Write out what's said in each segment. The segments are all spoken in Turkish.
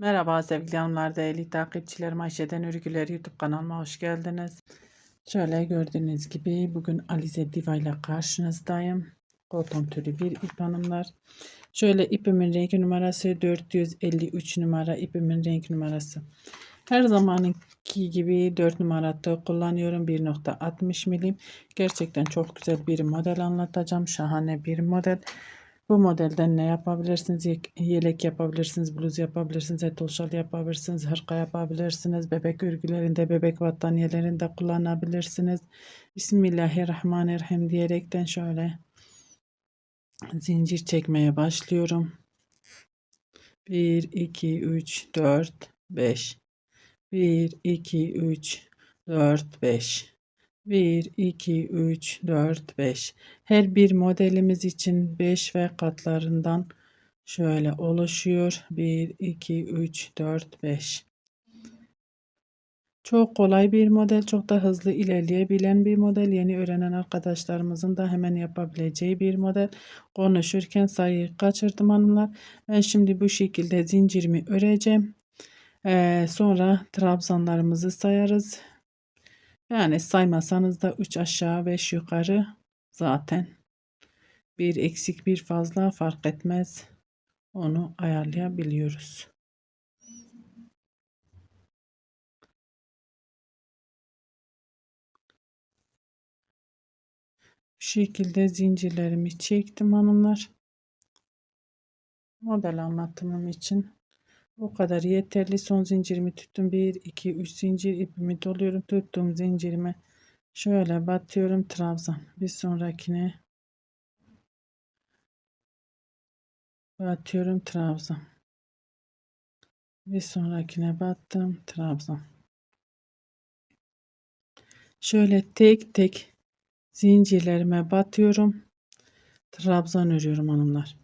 Merhaba sevgili hanımlar, değerli takipçilerim. Ayşe'den Örgüler YouTube kanalıma hoş geldiniz. Şöyle gördüğünüz gibi bugün Alize Diva ile karşınızdayım. Koton tülü bir ip hanımlar. Şöyle ipimin renk numarası 453 numara ipimin renk numarası. Her zamanki gibi 4 numarada kullanıyorum. 1,60 milim. Gerçekten çok güzel bir model anlatacağım. Şahane bir model. Bu modelden ne yapabilirsiniz? Yelek yapabilirsiniz, bluz yapabilirsiniz, etol şal yapabilirsiniz, hırka yapabilirsiniz, bebek örgülerinde, bebek battaniyelerinde kullanabilirsiniz. Bismillahirrahmanirrahim diyerekten şöyle zincir çekmeye başlıyorum. 1, 2, 3, 4, 5. 1, 2, 3, 4, 5. 1, 2, 3, 4, 5. Her bir modelimiz için 5 ve katlarından şöyle oluşuyor. 1, 2, 3, 4, 5. Çok kolay bir model, çok da hızlı ilerleyebilen bir model. Yeni öğrenen arkadaşlarımızın da hemen yapabileceği bir model. Konuşurken sayıyı kaçırdım hanımlar. Ben şimdi bu şekilde zincirimi öreceğim. Sonra trabzanlarımızı sayarız. Yani saymasanız da 3 aşağı 5 yukarı zaten bir eksik bir fazla fark etmez. Onu ayarlayabiliyoruz. Bu şekilde zincirlerimi çektim hanımlar. Model anlatımım için bu kadar yeterli. Son zincirimi tuttum. 1, 2, 3 zincir ipimi doluyorum. Tuttuğum zincirime şöyle batıyorum trabzan. Bir sonrakine batıyorum trabzan. Bir sonrakine battım trabzan. Şöyle tek tek zincirlerime batıyorum. Trabzan örüyorum hanımlar.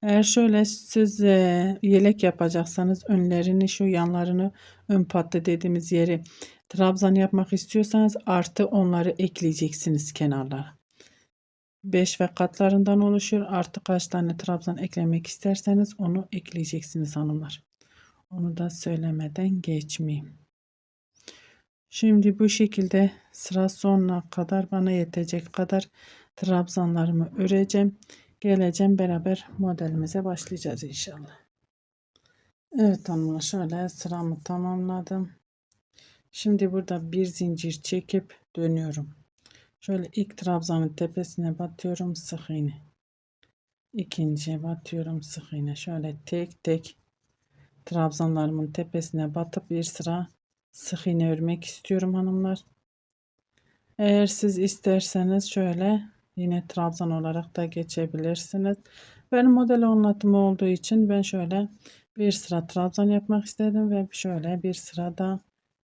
Eğer şöyle siz yelek yapacaksanız önlerini şu yanlarını ön patta dediğimiz yeri trabzan yapmak istiyorsanız artı onları ekleyeceksiniz kenarlara. 5 ve katlarından oluşuyor. Artı kaç tane trabzan eklemek isterseniz onu ekleyeceksiniz hanımlar. Onu da söylemeden geçmeyeyim. Şimdi bu şekilde sıra sonuna kadar bana yetecek kadar trabzanlarımı öreceğim. Geleceğim beraber modelimize başlayacağız inşallah. Evet hanımlar şöyle sıramı tamamladım. Şimdi burada bir zincir çekip dönüyorum. Şöyle ilk trabzanın tepesine batıyorum sık iğne. İkinciye batıyorum sık iğne. Şöyle tek tek trabzanlarımın tepesine batıp bir sıra sık iğne örmek istiyorum hanımlar. Eğer siz isterseniz şöyle yine trabzan olarak da geçebilirsiniz. Benim model anlatımı olduğu için ben şöyle bir sıra trabzan yapmak istedim ve şöyle bir sırada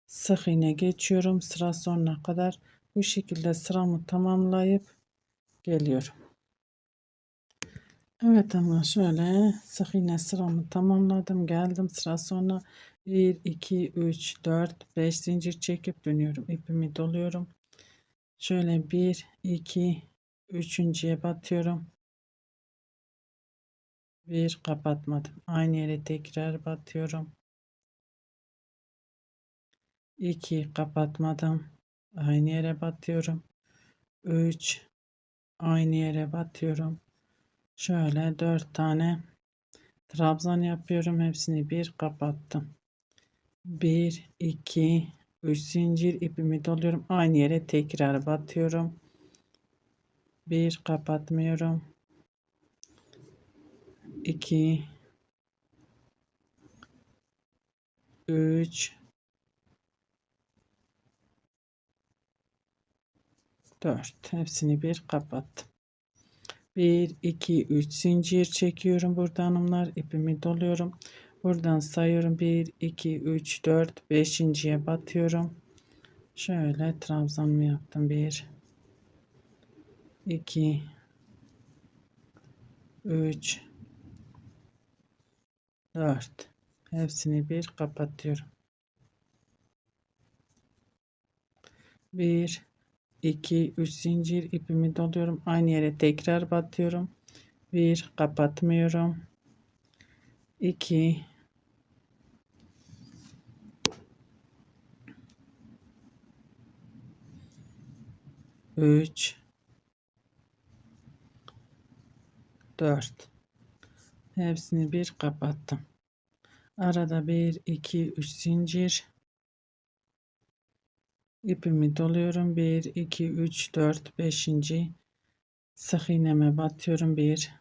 sık iğne geçiyorum. Sıra sonuna kadar bu şekilde sıramı tamamlayıp geliyorum. Evet ama şöyle sık iğne sıramı tamamladım. Geldim sıra sonuna 1, 2, 3, 4, 5 zincir çekip dönüyorum. İpimi doluyorum. Şöyle 1, 2, üçüncüye batıyorum. Bir kapatmadım. Aynı yere tekrar batıyorum. 2 kapatmadım. Aynı yere batıyorum. 3 aynı yere batıyorum. Şöyle 4 tane trabzan yapıyorum. Hepsini bir kapattım. 1, 2, 3 zincir ipimi doluyorum. Aynı yere tekrar batıyorum. Bir kapatmıyorum. 2, 3, 4. Hepsini bir kapattım. 1, 2, 3 zincir çekiyorum burada hanımlar. İpimi doluyorum. Buradan sayıyorum. 1, 2, 3, 4, 5.'ye batıyorum. Şöyle trabzanımı yaptım. 1, 2, 3, 4. Hepsini bir kapatıyorum. 1, 2, 3 zincir ipimi doluyorum. Aynı yere tekrar batıyorum. Bir kapatmıyorum. 2 3 4 hepsini bir kapattım. Arada 1 2 3 zincir ipimi doluyorum. 1 2 3 4 5. sık iğneme batıyorum. 1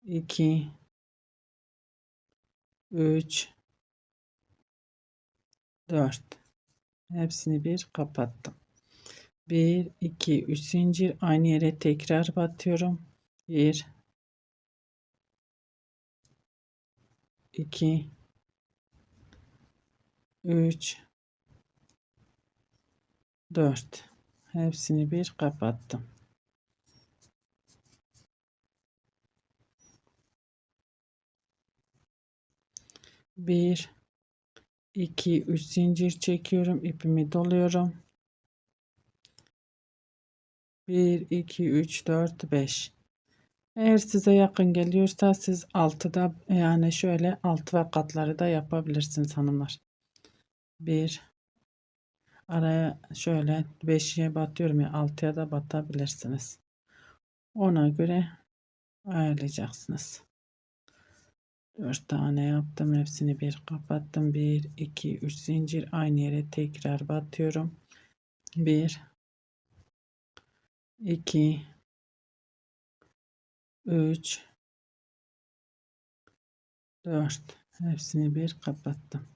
2 3 4 hepsini bir kapattım. 1 2 3 zincir aynı yere tekrar batıyorum. 1 2 3 4 hepsini bir kapattım. 1 2 3 zincir çekiyorum, ipimi doluyorum. 1 2 3 4 5. Eğer size yakın geliyorsa siz 6'da yani şöyle 6 ve katları da yapabilirsiniz hanımlar. 1 araya şöyle 5'e batıyorum ya 6'ya da batabilirsiniz. Ona göre ayarlayacaksınız. 4 tane yaptım. Hepsini bir kapattım. 1 2 3 zincir aynı yere tekrar batıyorum. 1 2 3 4 hepsini bir kapattım.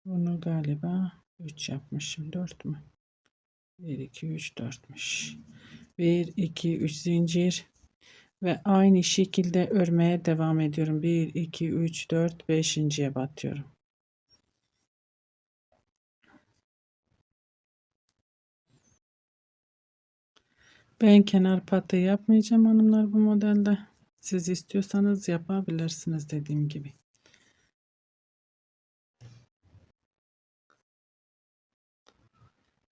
Bunu galiba 3 yapmışım. 4 mü? 1 2 3 4'müş. 1 2 3 zincir ve aynı şekilde örmeye devam ediyorum. 1 2 3 4 5.'ye batıyorum. Ben kenar patı yapmayacağım hanımlar bu modelde. Siz istiyorsanız yapabilirsiniz dediğim gibi.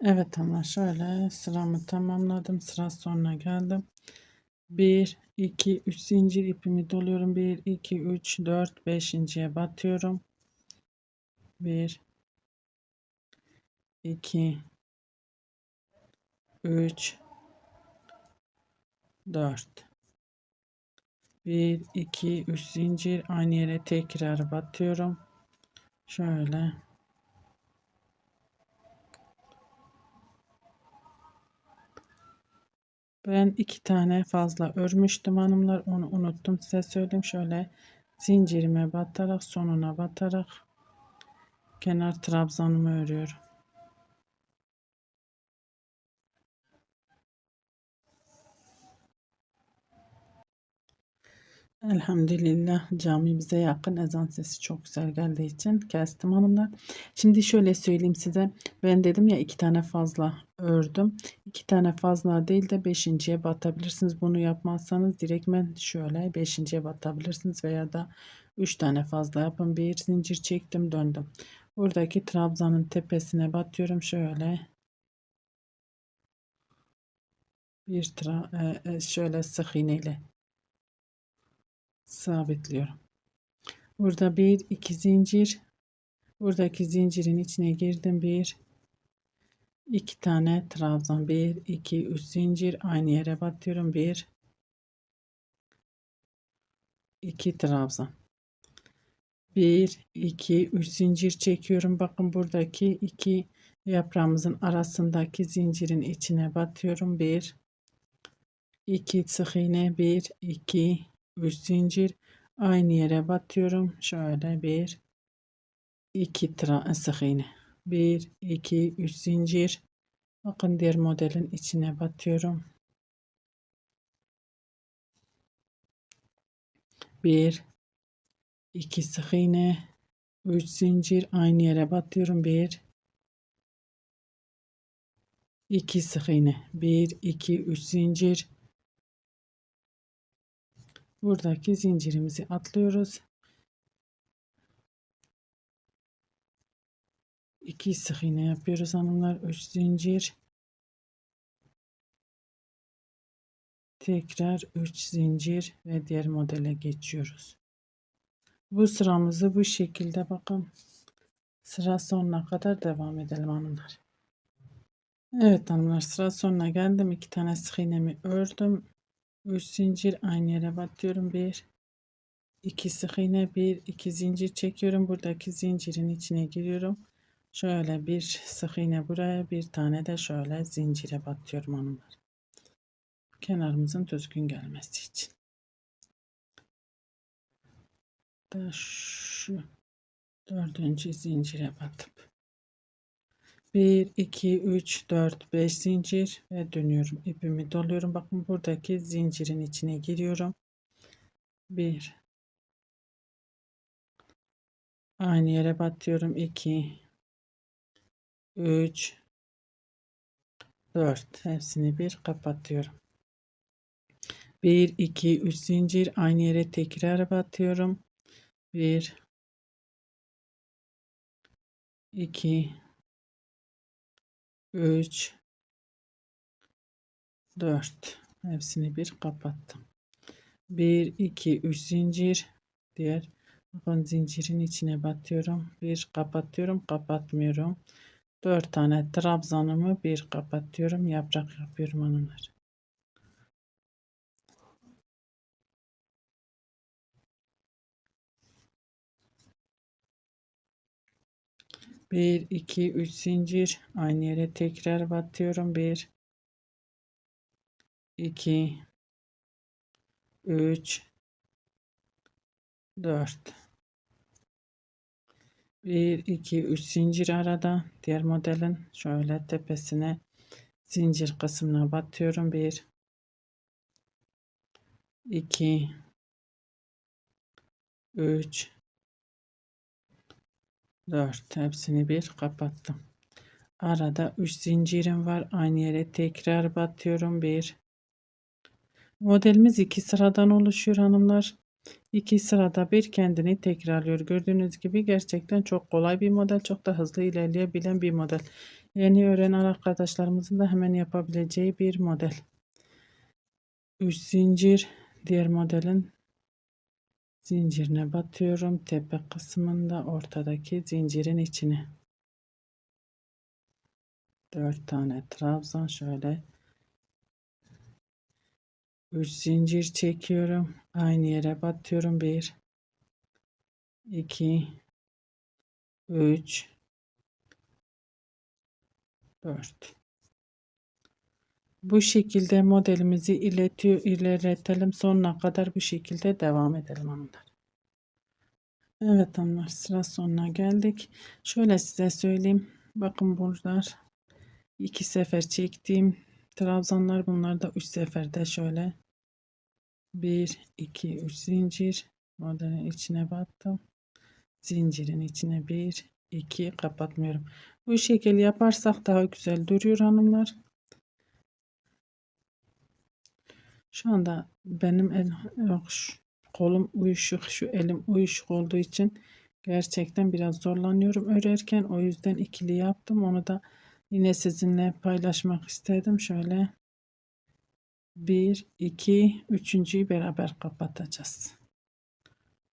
Evet hanımlar şöyle sıramı tamamladım. Sıra sonuna geldim. 1 2 3 zincir ipimi doluyorum. 1 2 3 4 5.'ye batıyorum. 1 2 3 4 1 2 3 zincir aynı yere tekrar batıyorum. Şöyle ben 2 tane fazla örmüştüm hanımlar, onu unuttum size söyleyeyim. Şöyle zincirime batarak sonuna batarak kenar trabzanımı örüyorum. Elhamdülillah cami bize yakın, ezan sesi çok güzel geldiği için kestim hanımlar. Şimdi şöyle söyleyeyim size, ben dedim ya 2 tane fazla ördüm. 2 tane fazla değil de 5.'ye batabilirsiniz. Bunu yapmazsanız direktmen şöyle 5.'ye batabilirsiniz veya da 3 tane fazla yapın. Bir zincir çektim, döndüm. Buradaki trabzanın tepesine batıyorum şöyle. Şöyle sık iğneyle sabitliyorum. Burada bir iki zincir, buradaki zincirin içine girdim. Bir iki tane trabzan, 1 2 3 zincir aynı yere batıyorum. 1 2 trabzan, 1 2 3 zincir çekiyorum. Bakın buradaki iki yaprağımızın arasındaki zincirin içine batıyorum. 1 2 sık iğne, 1 2 3 zincir aynı yere batıyorum. Şöyle 1 2 sık iğne, 1 2 3 zincir. Bakın diğer modelin içine batıyorum. 1 2 sık iğne, 3 zincir aynı yere batıyorum. 1 2 sık iğne, 1 2 3 zincir. Buradaki zincirimizi atlıyoruz. 2 sık iğne yapıyoruz hanımlar. 3 zincir. tekrar 3 zincir ve diğer modele geçiyoruz. Bu sıramızı bu şekilde bakın sıra sonuna kadar devam edelim hanımlar. Evet hanımlar, sıra sonuna geldim. 2 tane sık iğnemi ördüm. 3 zincir aynı yere batıyorum. 1 2 sık iğne, 1 2 zincir çekiyorum. Buradaki zincirin içine giriyorum. Şöyle bir sık iğne buraya, bir tane de şöyle zincire batıyorum hanımlar. Kenarımızın düzgün gelmesi için. Da şu dördüncü zincire batıp 1 2 3 4 5 zincir ve dönüyorum. İpimi doluyorum. Bakın buradaki zincirin içine giriyorum. 1 aynı yere batıyorum. 2 3 4 hepsini bir kapatıyorum. 1 2 3 zincir aynı yere tekrar batıyorum. 1 2 3 4 hepsini bir kapattım. 1 2 3 zincir, diğer bakın zincirin içine batıyorum. Bir kapatıyorum, kapatmıyorum. 4 tane trabzanımı bir kapatıyorum, yaprak yapıyorum hanımlar. Bir iki üç zincir aynı yere tekrar batıyorum. 1 2 3 4 1 2 3 zincir arada, diğer modelin şöyle tepesine zincir kısmına batıyorum. 1 2 3 4 hepsini bir kapattım. Arada 3 zincirim var. Aynı yere tekrar batıyorum. 1 modelimiz 2 sıradan oluşuyor hanımlar. 2 sırada bir kendini tekrarlıyor. Gördüğünüz gibi gerçekten çok kolay bir model. Çok da hızlı ilerleyebilen bir model. Yeni öğrenen arkadaşlarımızın da hemen yapabileceği bir model. 3 zincir, diğer modelin zincirine batıyorum. Tepe kısmında ortadaki zincirin içine. 4 tane trabzan, şöyle 3 zincir çekiyorum. Aynı yere batıyorum. 1 2 3 4. Bu şekilde modelimizi ilerletelim. Sonuna kadar bu şekilde devam edelim hanımlar. Evet hanımlar, sıra sonuna geldik. Şöyle size söyleyeyim. Bakın buralar 2 sefer çektiğim trabzanlar, bunlar da 3 seferde şöyle 1 2 3 zincir modelin içine battım. Zincirin içine 1 2 kapatmıyorum. Bu şekilde yaparsak daha güzel duruyor hanımlar. Şu anda benim kolum uyuşuk, şu elim uyuşuk olduğu için gerçekten biraz zorlanıyorum örerken. O yüzden ikili yaptım. Onu da yine sizinle paylaşmak istedim. Şöyle 1 2 üçüncüyü beraber kapatacağız.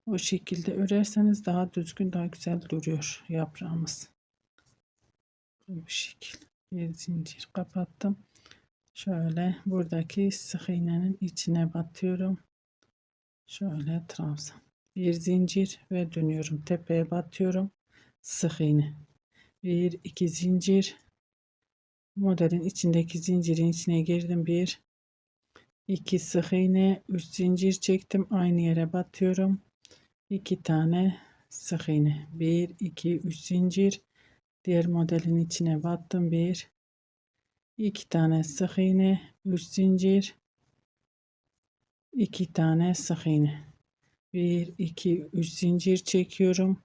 O şekilde örerseniz daha düzgün, daha güzel duruyor yaprağımız. Bu şekilde bir zincir kapattım. Şöyle buradaki sık iğnenin içine batıyorum. Şöyle trabzan. Bir zincir ve dönüyorum. Tepeye batıyorum. Sık iğne. 1 2 zincir. Modelin içindeki zincirin içine girdim. 1 2 sık iğne, 3 zincir çektim. Aynı yere batıyorum. 2 tane sık iğne. 1 2 3 zincir. Diğer modelin içine battım. 1 2 tane sık iğne, 3 zincir, 2 tane sık iğne. 1 2 3 zincir çekiyorum.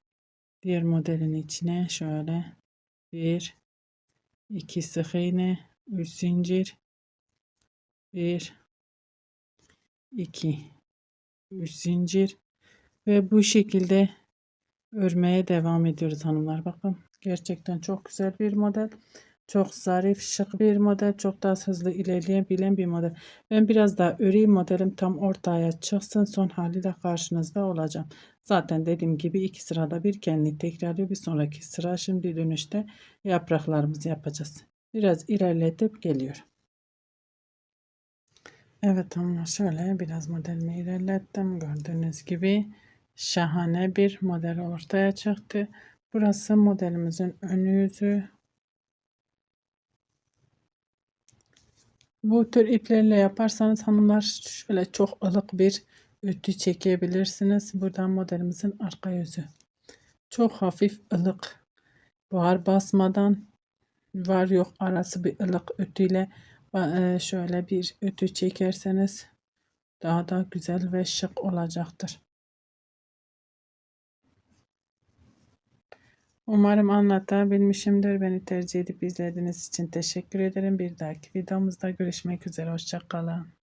Diğer modelin içine şöyle 1 2 sık iğne, 3 zincir, 1 2 3 zincir ve bu şekilde örmeye devam ediyoruz hanımlar. Bakın gerçekten çok güzel bir model. Çok zarif, şık bir model. Çok daha hızlı ilerleyebilen bir model. Ben biraz daha öreyim, modelim tam ortaya çıksın. Son haliyle karşınızda olacağım. Zaten dediğim gibi iki sırada bir kendini tekrarlıyor. Bir sonraki sıra şimdi dönüşte yapraklarımızı yapacağız. Biraz ilerletip geliyorum. Evet ama şöyle biraz modelimi ilerlettim. Gördüğünüz gibi şahane bir model ortaya çıktı. Burası modelimizin ön yüzü. Bu tür iplerle yaparsanız hanımlar şöyle çok ılık bir ütü çekebilirsiniz. Buradan modelimizin arka yüzü. Çok hafif ılık. Buhar basmadan var yok arası bir ılık ütüyle şöyle bir ütü çekerseniz daha da güzel ve şık olacaktır. Umarım anlatabilmişimdir. Beni tercih edip izlediğiniz için teşekkür ederim. Bir dahaki videomuzda görüşmek üzere. Hoşça kalın.